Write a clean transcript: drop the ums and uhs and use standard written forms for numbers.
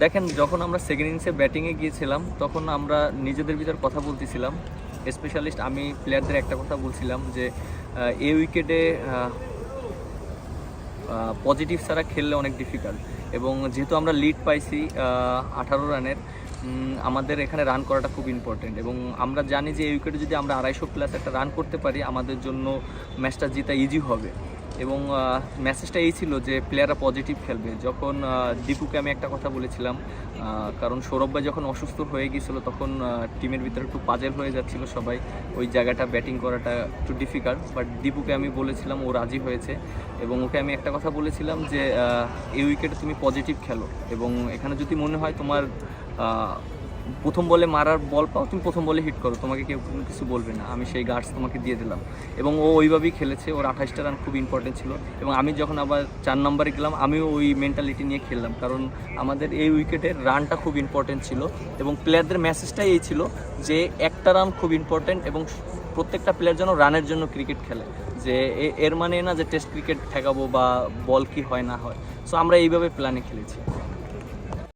দেখেন, যখন আমরা সেকেন্ড ইনিংসে ব্যাটিংয়ে গিয়েছিলাম তখন আমরা নিজেদের ভিতর কথা বলতেছিলাম। স্পেশালিস্ট আমি প্লেয়ারদের একটা কথা বলছিলাম যে এই উইকেটে পজিটিভ ছাড়া খেললে অনেক ডিফিকাল্ট, এবং যেহেতু আমরা লিড পাইছি 18 রানের, আমাদের এখানে রান করাটা খুব ইম্পর্টেন্ট, এবং আমরা জানি যে এই উইকেটে যদি আমরা 250+ একটা রান করতে পারি আমাদের জন্য ম্যাচটা জিতা ইজি হবে। এবং মেসেজটা এই ছিল যে প্লেয়াররা পজিটিভ খেলবে। যখন দীপুকে আমি একটা কথা বলেছিলাম, কারণ সৌরভ ভাই যখন অসুস্থ হয়ে গিয়েছিল তখন টিমের ভিতরে একটু পাজেল হয়ে যাচ্ছিল সবাই, ওই জায়গাটা ব্যাটিং করাটা একটু ডিফিকাল্ট, বাট দীপুকে আমি বলেছিলাম, ও রাজি হয়েছে। এবং ওকে আমি একটা কথা বলেছিলাম যে এই উইকেটে তুমি পজিটিভ খেলো, এবং এখানে যদি মনে হয় তোমার প্রথম বলে মারার বল পাও, তুমি প্রথম বলে হিট করো, তোমাকে কেউ কোনো কিছু বলবে না, আমি সেই গার্ডস তোমাকে দিয়ে দিলাম। এবং ও ওইভাবেই খেলেছে, ওর 28টা রান খুব ইম্পর্টেন্ট ছিল। এবং আমি যখন আবার 4 নম্বরে গেলাম আমিও ওই মেন্টালিটি নিয়ে খেললাম, কারণ আমাদের এই উইকেটের রানটা খুব ইম্পর্টেন্ট ছিল। এবং প্লেয়ারদের মেসেজটাই এই ছিল যে একটা রান খুব ইম্পর্টেন্ট, এবং প্রত্যেকটা প্লেয়ার যেন রানের জন্য ক্রিকেট খেলে, যে এর মানে না যে টেস্ট ক্রিকেট ঠেকাবো বা বল কি হয় না হয়। সো আমরা এইভাবে প্ল্যানে খেলেছি।